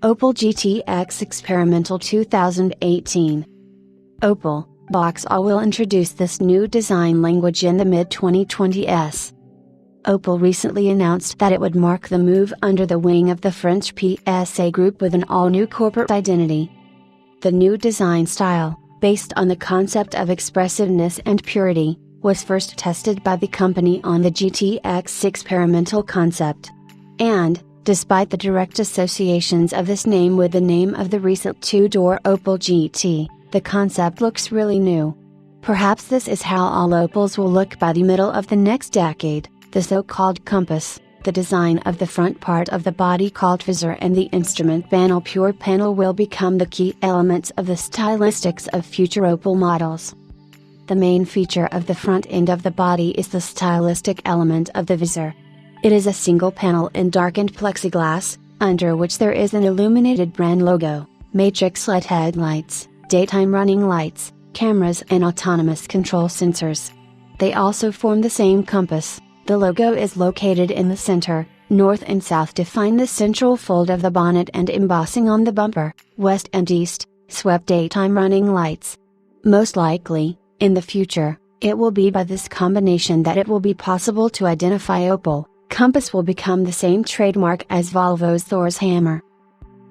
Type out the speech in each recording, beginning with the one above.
Opel GT X Experimental 2018. Opel, Vauxhall will introduce this new design language in the mid-2020s. Opel recently announced that it would mark the move under the wing of the French PSA Group with an all-new corporate identity. The new design style, based on the concept of expressiveness and purity, was first tested by the company on the GT X Experimental concept. And, despite the direct associations of this name with the name of the recent two-door Opel GT, the concept looks really new. Perhaps this is how all Opels will look by the middle of the next decade. The so-called compass, the design of the front part of the body called visor, and the instrument panel pure panel will become the key elements of the stylistics of future Opel models. The main feature of the front end of the body is the stylistic element of the visor. It is a single panel in darkened plexiglass, under which there is an illuminated brand logo, matrix LED headlights, daytime running lights, cameras and autonomous control sensors. They also form the same compass. The logo is located in the center. North and south define the central fold of the bonnet, and embossing on the bumper, west and east, swept daytime running lights. Most likely, in the future, it will be by this combination that it will be possible to identify Opel. Compass will become the same trademark as Volvo's Thor's hammer.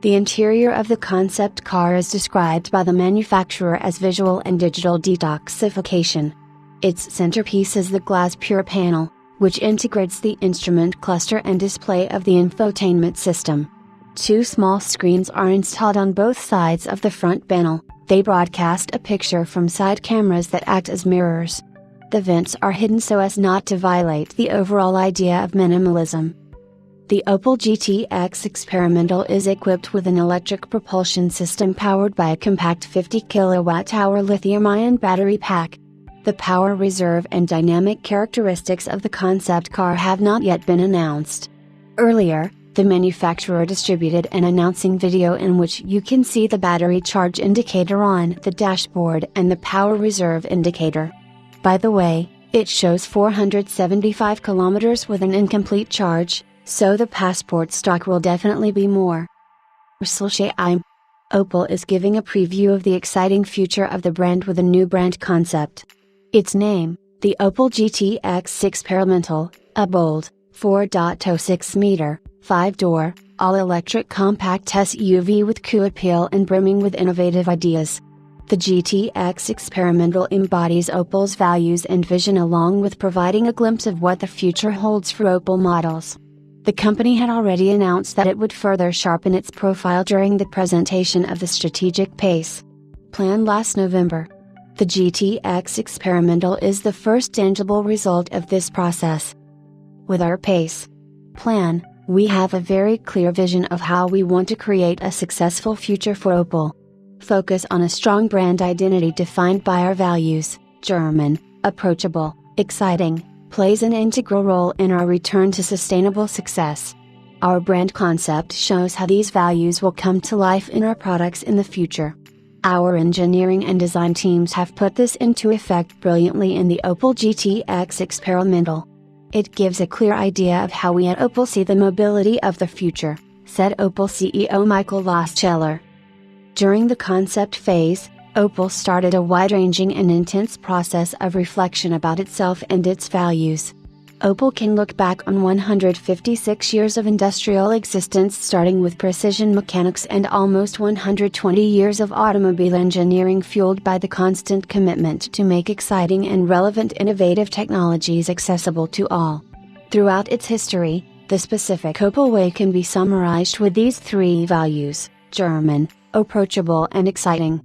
The interior of the concept car is described by the manufacturer as visual and digital detoxification. Its centerpiece is the glass pure panel, which integrates the instrument cluster and display of the infotainment system. Two small screens are installed on both sides of the front panel. They broadcast a picture from side cameras that act as mirrors. The vents are hidden so as not to violate the overall idea of minimalism. The Opel GT X Experimental is equipped with an electric propulsion system powered by a compact 50 kWh lithium-ion battery pack. The power reserve and dynamic characteristics of the concept car have not yet been announced. Earlier, the manufacturer distributed an announcing video in which you can see the battery charge indicator on the dashboard and the power reserve indicator. By the way, it shows 475 kilometers with an incomplete charge, so the passport stock will definitely be more. Opel is giving a preview of the exciting future of the brand with a new brand concept. Its name, the Opel GT X Experimental, a bold, 4.06-meter, 5-door, all-electric compact SUV with cool appeal and brimming with innovative ideas. The GT X Experimental embodies Opel's values and vision, along with providing a glimpse of what the future holds for Opel models. The company had already announced that it would further sharpen its profile during the presentation of the strategic PACE plan last November. The GT X Experimental is the first tangible result of this process. With our PACE plan, we have a very clear vision of how we want to create a successful future for Opel. Focus on a strong brand identity defined by our values. German, approachable, exciting, plays an integral role in our return to sustainable success. Our brand concept shows how these values will come to life in our products in the future. Our engineering and design teams have put this into effect brilliantly in the Opel GT X Experimental. It gives a clear idea of how we at Opel see the mobility of the future, said Opel CEO Michael Lasceller. During the concept phase, Opel started a wide-ranging and intense process of reflection about itself and its values. Opel can look back on 156 years of industrial existence, starting with precision mechanics, and almost 120 years of automobile engineering fueled by the constant commitment to make exciting and relevant innovative technologies accessible to all. Throughout its history, the specific Opel way can be summarized with these three values: German, approachable and exciting.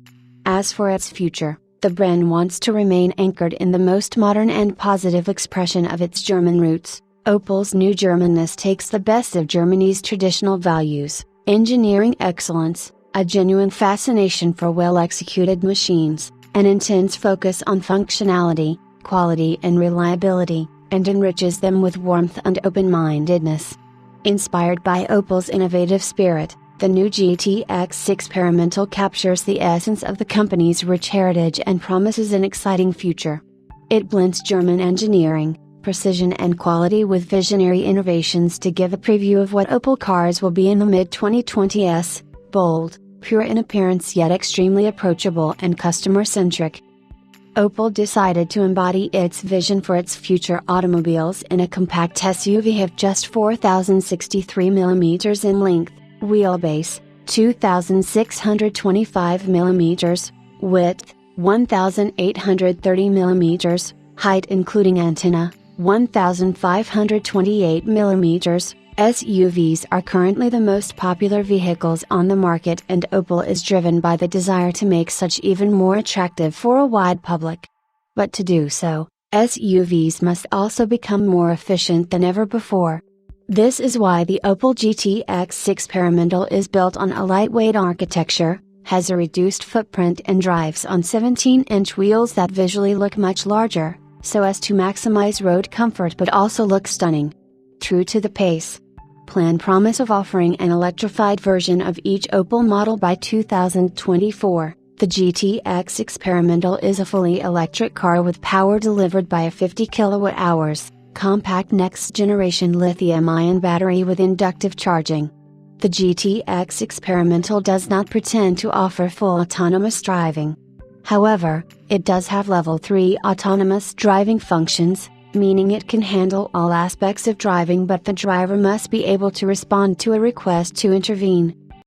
As for its future, the brand wants to remain anchored in the most modern and positive expression of its German roots. Opel's new Germanness takes the best of Germany's traditional values: engineering excellence, a genuine fascination for well-executed machines, an intense focus on functionality, quality and reliability, and enriches them with warmth and open-mindedness. Inspired by Opel's innovative spirit, the new GT X Experimental captures the essence of the company's rich heritage and promises an exciting future. It blends German engineering, precision and quality with visionary innovations to give a preview of what Opel cars will be in the mid-2020s, bold, pure in appearance yet extremely approachable and customer-centric. Opel decided to embody its vision for its future automobiles in a compact SUV of just 4,063 mm in length, wheelbase, 2,625 mm, width, 1,830 mm, height including antenna, 1,528 mm. SUVs are currently the most popular vehicles on the market, and Opel is driven by the desire to make such even more attractive for a wide public. But to do so, SUVs must also become more efficient than ever before. This is why the Opel GT X Experimental is built on a lightweight architecture, has a reduced footprint and drives on 17-inch wheels that visually look much larger, so as to maximize road comfort but also look stunning. True to the pace plan promise of offering an electrified version of each Opel model by 2024, the GT X Experimental is a fully electric car with power delivered by a 50 kWh, compact next-generation lithium-ion battery with inductive charging. The GT X Experimental does not pretend to offer full autonomous driving. However, it does have Level 3 autonomous driving functions, meaning it can handle all aspects of driving, but the driver must be able to respond to a request to intervene.